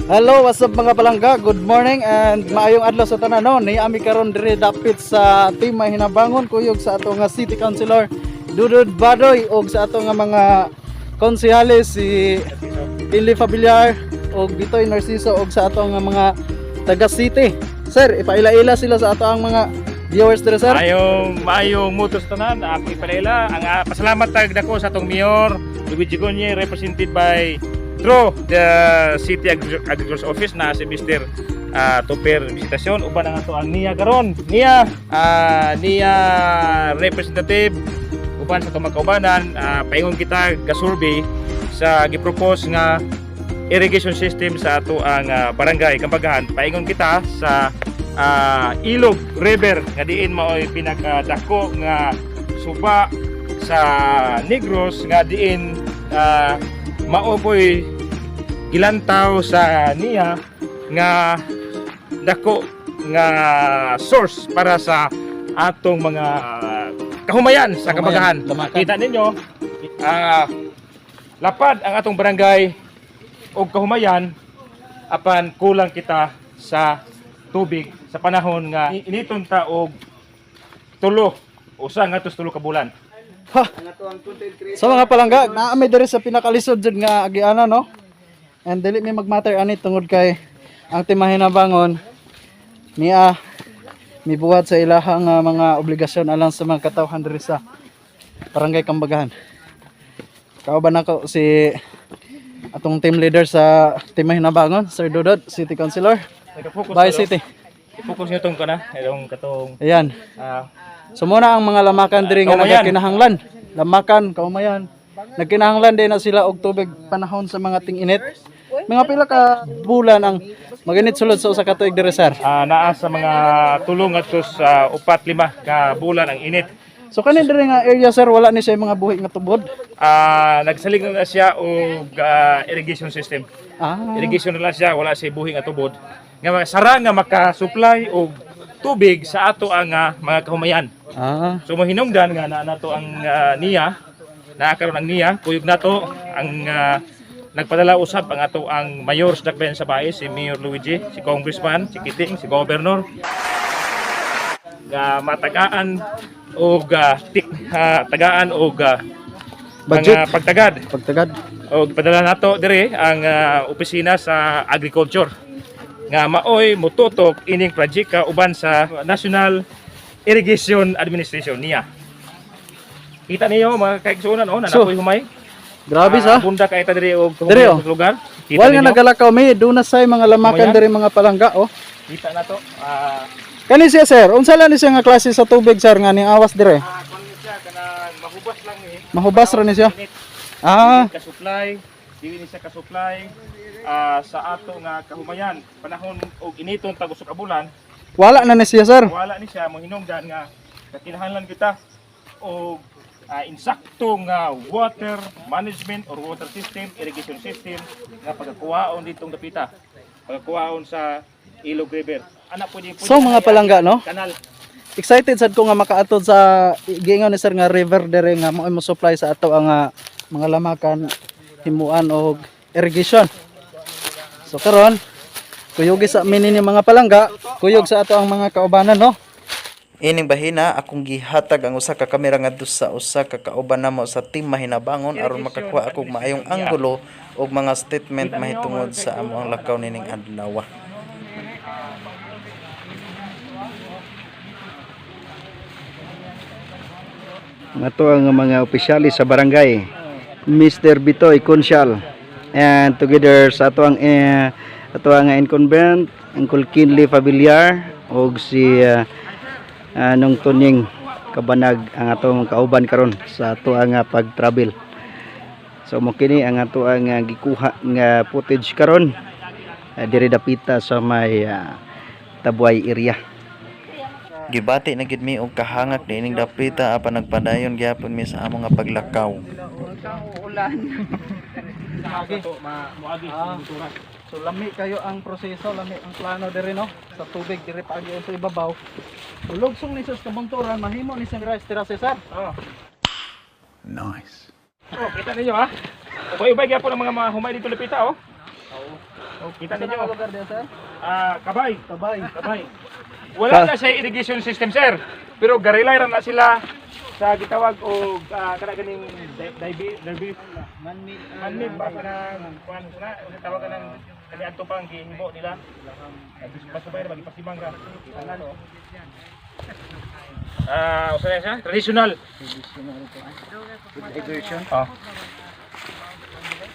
Hello, what's up mga palangga? Good morning and maayong adlaw sa tanan no. Ni ami karon diri dapit sa Team Mahinabangon kuyog sa ato nga City Councilor Dudud Badoy ug sa ato nga mga konsehalis si Pili Fabillar ug Bitoy Narciso ug sa ato nga mga taga City. Sir, ipaila-ila sila sa ato ang mga viewers diri sir. Maayong mutos tanan, ako ipaila ang pasalamat tag dako sa atong mayor Luigi Gonye represented by through the City Agriculture's Office na si Mr. Tupper Visitasyon uban ang ato ang niya karon. Niya representative uban sa itong kaubanan, paingon kita ga-survey sa gipropose nga irrigation system sa ato ang barangay Kambagahan. Paingon kita sa Ilog River nga diin mao'y pinakadako nga suba sa Negros nga diin maopoy gilantaw sa niya nga dako nga source para sa atong mga kahumayan sa Kambagahan. Kita ninyo lapad ang atong barangay og kahumayan apan kulang kita sa tubig sa panahon nga initon ta og tulo usa nga tulo ka bulan. Ha. Sa mga palangga, naami diri sa pinakalisod jud nga agiana no. And dili mi magmatter ani tungod kay ang Team Mahinabangon niya mibuhat sa ilahang mga obligasyon alang sa mga katawhan diri sa Barangay Kambagahan. Kauban ako si atong team leader sa Team Mahinabangon, Sir Dudod, City Councilor. Bye City. Focus niyo tong kana, itong katong ayan. Sumuna ang mga lamakan diri nga nagkinahanglan. Lamakan, kaumayan. Nagkinahanglan din na sila og tubig panahon sa mga ting-init. Mga pila ka bulan ang maginit sulod sa usa ka tuig diri sir. Naa sa mga tulong atos sa 4-5 ka bulan ang init. So kanin diri nga area sir wala ni siya mga buhi nga tubod. Nagsalig na siya og irrigation system. Irrigation na lang siya, wala siya buhi nga tubod. Nga sara nga maka-supply og tubig sa ato ang mga kahumayan. So mahinungdan nga na nato ang niya, naakaroon ang niya, kuyog nato ang nagpadala usab ang ato ang mayor sa Dakbayan sa Bahay, si Mayor Luigi, si Congressman, si Kiting, si Governor. Matagaan og tagaan og budget pagtagad. Og padala nato dire ang opisina sa agriculture nga maoy mututok ining project uban sa National Irrigation Administration niya. Kita niyo mga kaigsuonan na napoy humay. Grabe sa. Bunda kay ta diri og lugar. Wal nga nagalakaw mi duna say mga lamakan diri mga palangga oh. Kita na to. Kani siya sir, unsa lang ni siya nga klase sa tubig sir nga ning awas dire? Kuno siya kana mahubas lang ni. Mahubas ra ni siya. Ka-supply, dili ni siya ka-supply sa ato nga kahumayan. Panahon og initon tag usa ka bulan. Wala na ni siya sir. Wala ni siya mohinungdan nga kakinahanglan kita og insaktong water management or water system, irrigation system nga pagkuhaon ditong dapita. Pagkuhaon sa Ilog River. So mga palangga no? Kanal. Excited sad ko nga makaatod sa giingon ni sir nga river dire nga mo supply sa ato ang mga lamakan himuan og irrigation. So karon kuyog sa minini mga palangga, kuyog sa ato ang mga kaubanan no. Ining bahina akong gihatag ang usa ka kamera ngadto sa usa ka kauban namo sa Team Mahinabangon aron makakuha akog maayong anggulo og mga statement mahitungod sa among lakaw nining adlaw. Ato ang mga opisyalis sa barangay, Mr. Bitoy Consyal, and together sa ato ang incumbent Uncle Kinley Fabillar og si nung tuning kabanag ang atong kauban karon sa ato ang pag-travel. So mo kini ang ato ang gikuha nga footage karon diri dapita sa may Tabuay area. Gibati na gid mi og kahangak nining dapita apan nagpadayon gyapon mi sa among nga paglakaw. Ulan. So lami kayo ang proseso, lami ang plano diri no sa tubig diri paagi sa ibabaw. Lugsong ni sa kabunturan mahimo ni siyang rice terrace sir. Nice. Kita ninyo ha. Ubay-ubay gyapon ang mga humay dito lapita oh. Kita ninyo. lugar dia, sir? Kabay. Kabay. Kabay. Wala na siya irrigation system, sir. Pero garilay ra na sila sa gitawag o kana ganing manmid ba sa kuan na tawag ka ng kani adto pang gihimo nila. Pasubay na magpasimang ka. Usa siya traditional. Irrigation.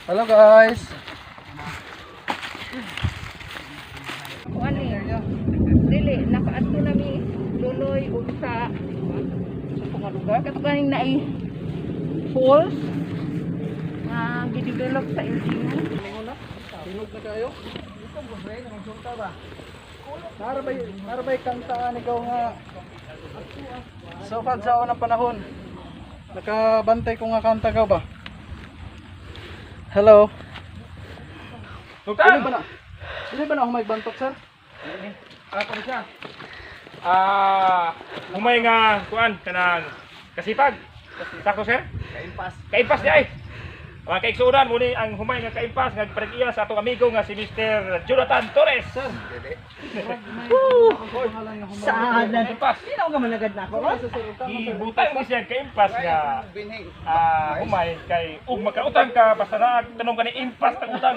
Hello guys. Dili, nakaadto nami luloy ug sa mga lugar katuganing na falls na gidevelop sa LGU. Tinog na kayo? Ito mo bray na magsulta ba? Narabay kantaan ikaw nga. So far sa unang panahon. Nakabantay ko nga kanta ka ba? Hello. Tutan. Hindi ba na ako may bantok, sir? Ano siya? Humay nga kuan kanang kasipag. Sakto sir? Kaimpas. Kaimpas di ay. Mga kaigsunan muni ang humay nga kaimpas nga paregiya sa atong amigo nga si Mr. Jonathan Torres. Sir. Saan na Kaimpas. sino ka managad na ako? Ibutang mo siya kaimpas nga humay kay ug makautang ka basta na tanong ka ni impas tag utang.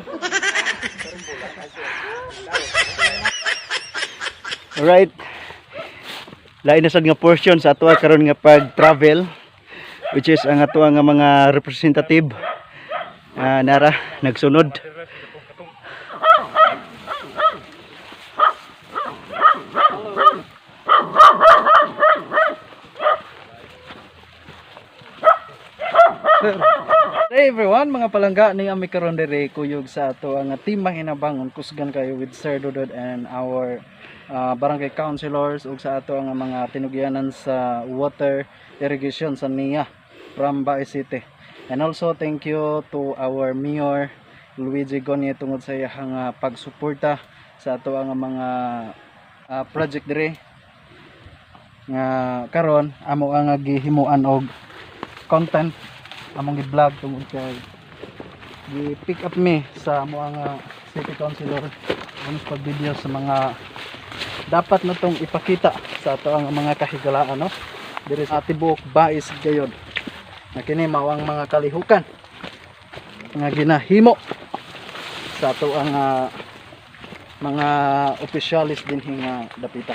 Alright. Lain na sad nga portion sa ato karon nga pag-travel, which is ang ato nga mga representative nara nagsunod. Hey everyone, mga palangga ni ami karon diri kuyog sa ato ang team Mahinabangon kusgan kayo with Sir Dudod and our barangay councilors ug sa ato ang mga tinugyanan sa water irrigation sa NIA from Bae City. And also thank you to our Mayor Luigi Gonye tungod sa iyang pagsuporta sa ato ang mga project diri nga karon amo ang gihimuan og content among i-vlog tungod kay gi-pick up me sa amo ang city councilor unos pag video sa mga dapat na tong ipakita sa ato ang mga kahigalaan no diri sa tibuok Bais gayod na kini mao ang mga kalihukan nga ginahimo sa ato ang mga opisyalis din nga dapita.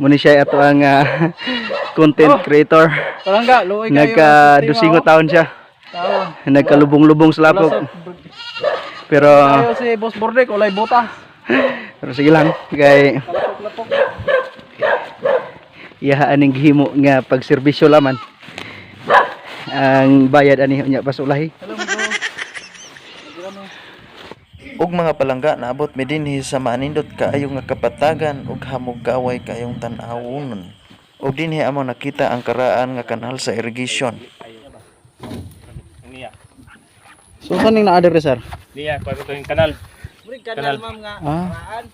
Muni siya ato ang content creator. Palangga, luoy kayo. Nagka-dusingo taon siya. Taon. Nagkalubong-lubong sa lapok. Pero Kayo si Boss Bordek, ulay butas. pero sige lang kay Kalapok-lapok. iyahaan ning gihimo nga pagserbisyo laman. Ang bayad ani unya pasulahi. Ug mga palangga naabot mi dinhi sa maanindot kaayo nga kapatagan ug hamog kaaway kaayong tan-awonon. Ug dinhi amo nakita ang karaan nga kanal sa irrigation. Niya. So saan ning naa diri sir? Niya pag ito yung kanal. Kanal. Ah.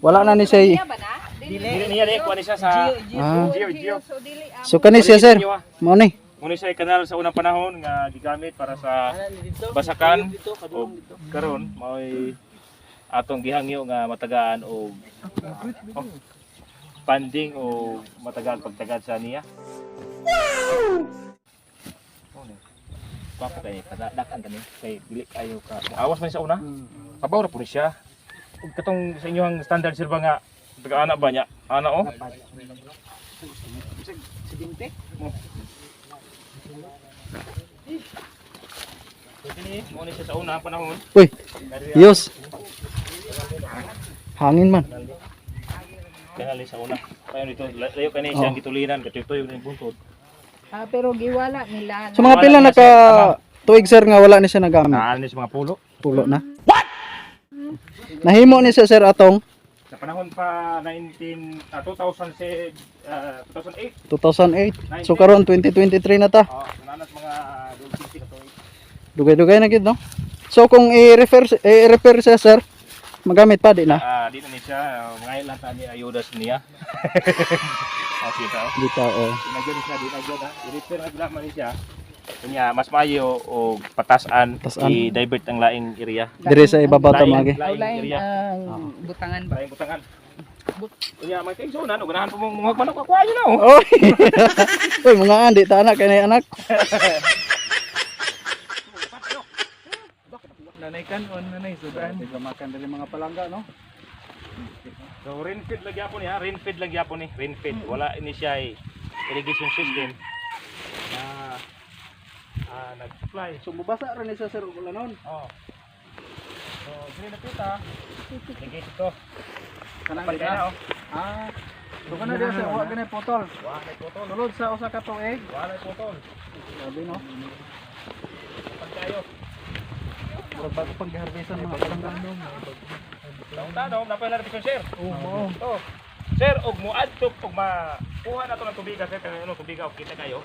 Wala na ni say. Ba na? Niya ni kuan siya sa Ah. Geo. So dili So kani siya sir. Mao ni. Muna siya kanal sa unang panahon nga gigamit para sa basakan o karon may atong gihangyo nga matagaan o panding o matagaan pagtagad sa niya. Papo kay dakan kani kay dili ayo ka. Awas man sa una. Kabaw ra po ni siya. Ug katong sa inyong standard sir ba nga taga-ana ba niya? Ana o? Kini mo ni siya sa unang panahon. Uy. Yos. Hangin man. Kanali sa una. Kaya dito layo kani siya gitulinan katutoy yung buntod. pero giwala nila. So mga pila naka tuig sir nga wala ni siya nagamit. Naan ni sa mga pulo. Pulo na. What? Nahimo ni siya sir atong Sa panahon pa 2008. 2008. So karon 2023 na ta. Nanas mga 20 na to. Dugay-dugay na gid no. So kung i-refer siya sir, magamit pa di na. Dito ni siya ngayon lang tani ayudas niya. Kita. Dito oh. Dinagyan siya, dinagyan ha. I-repair na lang man siya. Kunya mas maayo og patasan Patasan. i-divert ang laing area. Dire sa ibabaw ta mga gi. Laing Lain area. ang butangan ba? Laing butangan. Kunya may kaigsunan og ganahan pa mong mga manok ako ayo na oh. Oy. Oy mga andi ta anak kay anak. Nanay kanon, nanay sudan. Makan dari mga palangga no. So rain feed lagi apon ya, rain feed lagi apon ni, rain feed. Wala ini siya irrigation system. Nag-supply. So mubasa ra ni sa sir ug lanon. Oh. So, dili na kita. Sige ito. Kanang Kapal kaya oh. Ah. So kana dia sa wa kanay potol. Wala potol. Sulod sa usa ka tuig. Wala potol. Sabi no. Kapal kayo. Pero bago pag harvestan mga palangga no. Taon-taon, napay lang ito sir. Oo. Oh. Sir, og muad to pag makuha na to ng tubig sir, kaya ano tubig og kita kayo.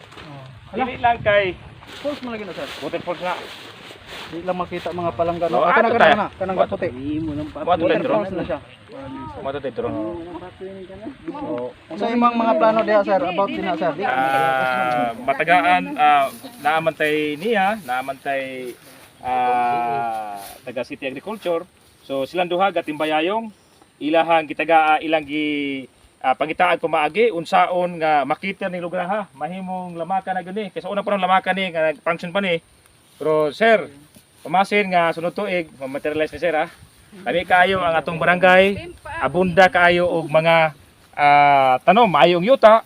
Dili lang kay Pulse mo lagi na sir. waterfalls na. Di lang makita mga palangga no. Oh, Kana ato kana tayo. na, kanang What? puti. What to Waterfalls na siya. Mo to dito. So, sa imong mga plano diha sir about din sir. Di. Matagaan naamantay niya, naamantay taga City Agriculture. So silang duha gatimbayayong ilahang gitaga ilang gi pangitaan ko maagi unsaon nga makita ni lugar ha mahimong lamakan na gani kaysa una pa ron lamakan ni nga function pa ni. Pero sir, pamasin nga sunod tuig ma-materialize ni sir ha. Kami kaayo ang atong barangay, abunda kaayo og mga tanom maayong yuta.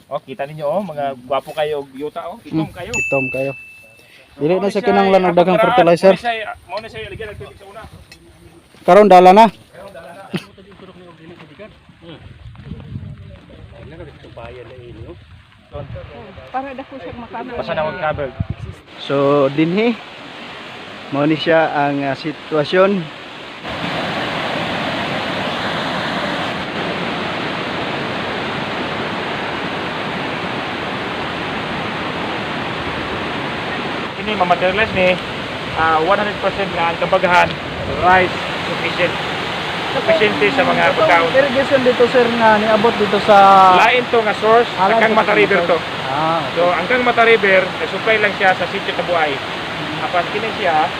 Oh, kita ninyo oh, mga gwapo kayo og yuta oh, itom kayo. Itom kayo. Dili na sa kinahanglan og daghang fertilizer. Mo na siya ligyan ng tubig sa una. Karon dala na. Para dako siya makamit. Basta na wag covered. So dinhi mao ni siya ang sitwasyon. Ini mamaterialize ni 100% nga ang kabagahan rice sufficient. Sufficiency sa mga pagkaon. Irrigation dito sir nga niabot dito sa Lain to nga source, Alam ang ko Mata sa River to. Ah, So, ang Mata River, supply lang siya sa sitio Tabuay. Apan kini siya,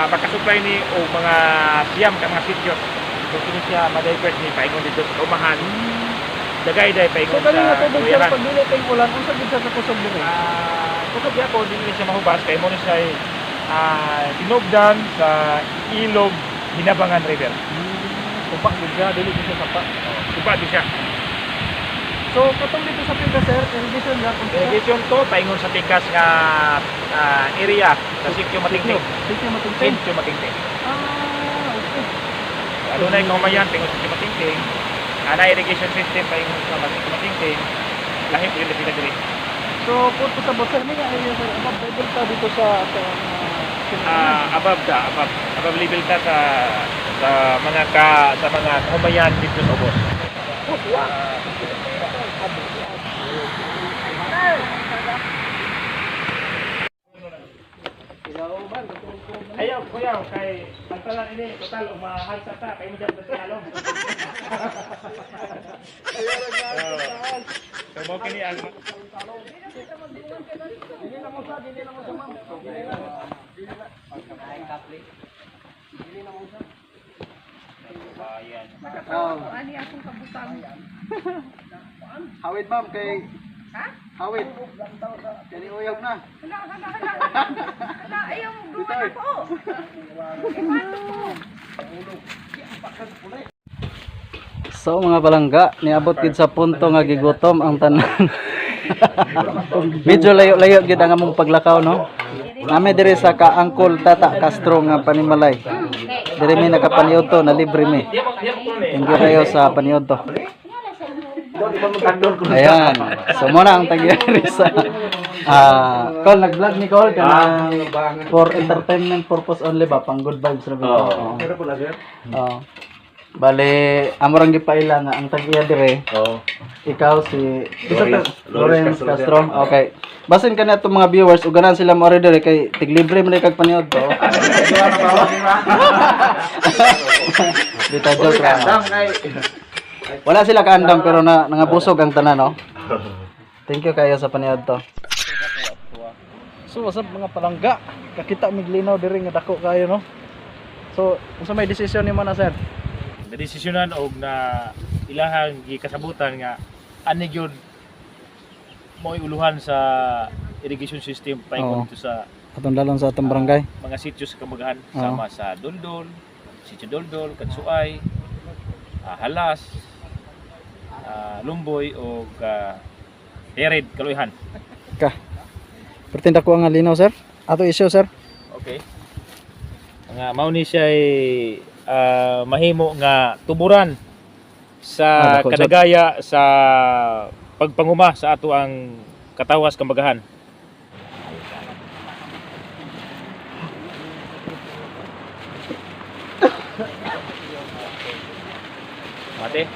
makasupply ni o mga siyam ka mga sitio. So, kini siya ma-divert ni paingon dito sa Umahan. Dagay-day so paingon kani nga sa tubig sir Tuyaran. pag dili kay ulan unsa gid sa kusog diri? Kusog yapo, hindi siya mahubas kay mo ni siya tinugdan sa Ilog Hinabangan River. Tupak gid siya dili gid siya sapa. Tupa di siya. So katong dito sa Piga sir, irrigation ra kun Irrigation to, paingon sa tikas nga area sa sitio Matingting. Dito matingting. Sitio Matingting. Ah, okay. Adunay kaumayan paingon sa sitio Matingting. Ana irrigation system paingon sa sitio Matingting. Lahi po yung dili. So put sa botser ni nga area sir, above level ta dito sa Above level ta sa mga kaumayan dito sa Ubos. Ayaw, kuya, kay ang talan ini total umahagsa ta kay mo diyan sa alom. So mo kini ang Ani akong kabutang. Hawid ma'am kay Ha? hawid. Kani uyog na. Hala, ayaw mo duman ako. Iwato mo. So mga palangga, niabot gid sa punto nga gigutom ang tanan. Medyo layo-layo gid ang among paglakaw no. Nami diri sa Kaangkol Tata Castro nga panimalay. Diri mi nakapaniud to na libre mi. Thank you kayo sa paniud to. Ayan. So muna ang tagyari sa Col, nag-vlog ni Col kana for entertainment purpose only ba, pang good vibes ra ba. Oo. Bale, amorang gipaila nga ang tag-iya dire. Oo. Ikaw si Lawrence Castro. Okay. Basin ka na itong mga viewers ug ganan sila mo dire kay tiglibre man kag paniod to. Dito joke ra. Wala sila kaandam pero nangabusog ang tanan no. Thank you kayo sa paniod to. So usab mga palangga, kakita miglinaw diri nga dako kayo no. So unsa may desisyon nimo na sir? Nadesisyonan og na ilahang gikasabutan nga ani gyud mo uluhan sa irrigation system paingon Oo. dito sa Atong dalon sa atong barangay. mga sitio sa Kamagahan Oo. sama sa Dondol, Sitio Dondol, Kansuay, Halas, Lumboy o Hered, Kaluihan. Ka. Pertinda ko ang linaw sir. Ato issue sir. Okay. Nga mao ni siya ay mahimo nga tuburan sa dako, sir. kadagaya sa pagpanguma sa ato ang katawas Kamagahan. Mate.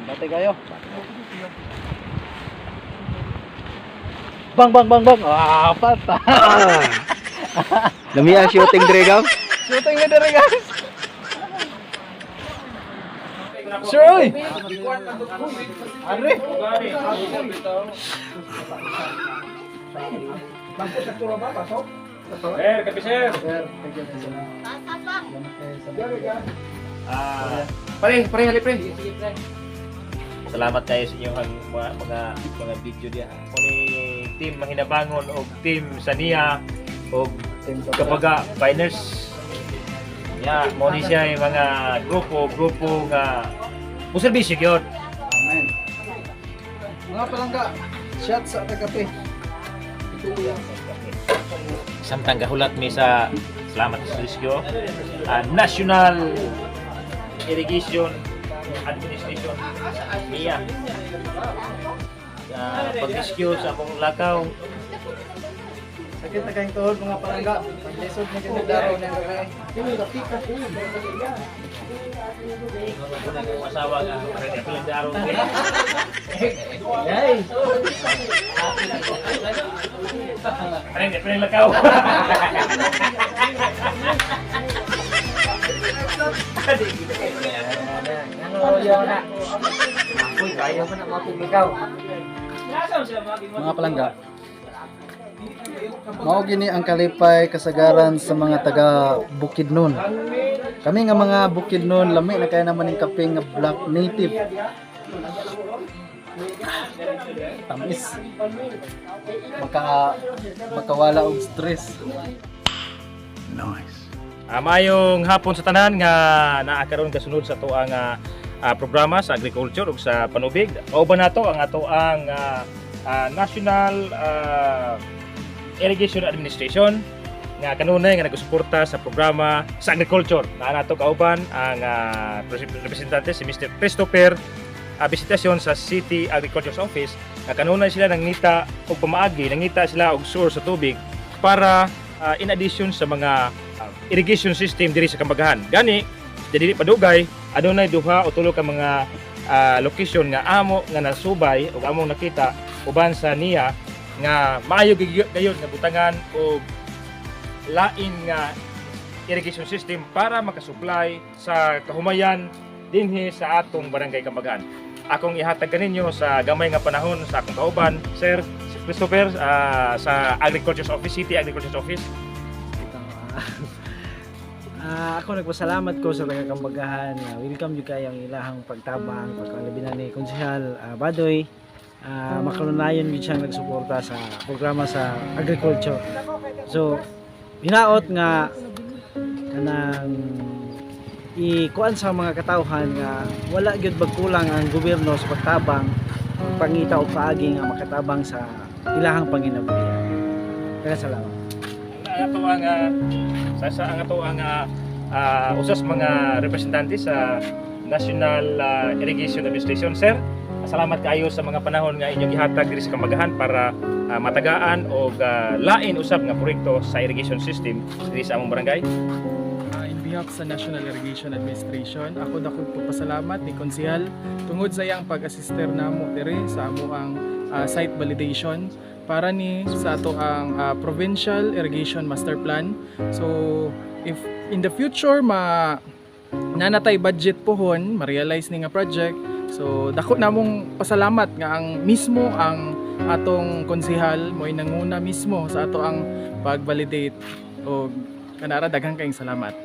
Bate kayo. Bang bang bang bang. Ah, pata. Lami ang shooting dire gaw. Shooting na dere guys. Sure oy. Are. Sir, kapi sir. Sir, thank you sir. Pare, halip pre. Salamat kayo sa inyong mga video diya. Kuni team Mahinabangon o team Sania o Team kapaga Biners. Ya, mo ni siya yung mga grupo nga muserbisyo gyud. Amen. Mga palangga, shot sa kape. Samtang gahulat mi sa salamat sa Sergio. National Irrigation Administration NIA. Pag-rescue sa akong lakaw. Sakit na kayong tuhod mga palangga. Paglisod na ganit daraw na yung kaya. Kung asawa nga, parang pilang daro. Parang lakaw. Mga palangga. Mao gini ang kalipay kasagaran sa mga taga Bukidnon. Kami nga mga Bukidnon lami na kaya naman ng kape nga black native. Tamis. Makawala og stress. Mayong hapon sa tanan nga naakaroon kasunod sa to ang programa sa agriculture ug sa panubig. Kauban nato ang ato ang National Irrigation Administration nga kanunay nga nagsuporta sa programa sa agriculture. Naa nato kauban ang representante si Mr. Christopher bisitacion sa City Agriculture's Office nga kanunay sila nangita og pamaagi, nangita sila og source sa tubig para in addition sa mga irrigation system diri sa Kamagahan. Gani dili padugay adunay duha o tulo ka mga location nga amo nga nasubay o among nakita uban sa NIA nga maayo gayon nga butangan og lain nga irrigation system para makasupply sa kahumayan dinhi sa atong barangay Kamagahan. Akong ihatag kaninyo sa gamay nga panahon sa akong kauban, Sir Christopher sa Agriculture's Office, City Agriculture's Office. Ako nagpasalamat ko sa taga Kamagahan. Welcome yung kayang ilahang pagtabang, pagkalabinan ni Konsehal Badoy. Makalunayon yun siyang nagsuporta sa programa sa agriculture. So, hinaot nga kanang ikuan sa mga katawhan nga wala gyud bagkulang ang gobyerno sa pagtabang pangita o paagi nga makatabang sa ilahang panginabuhi. Kaya salamat. Ang ato ang usas mga representante sa National Irrigation Administration. Sir, salamat kaayo sa mga panahon nga inyong gihatag diri sa Kamagahan para matagaan o lain usab nga proyekto sa irrigation system diri sa among barangay. In behalf sa National Irrigation Administration, ako dako pasalamat ni Konsehal tungod sa iyang pag-assister namo diri sa amo ang site validation para ni sa ato ang Provincial Irrigation Master Plan. So if in the future nanatay budget pohon ma-realize ni nga project, so dako namong pasalamat nga ang mismo ang atong konsehal mo'y nanguna mismo sa ato ang pag-validate o kanara daghang kayong salamat.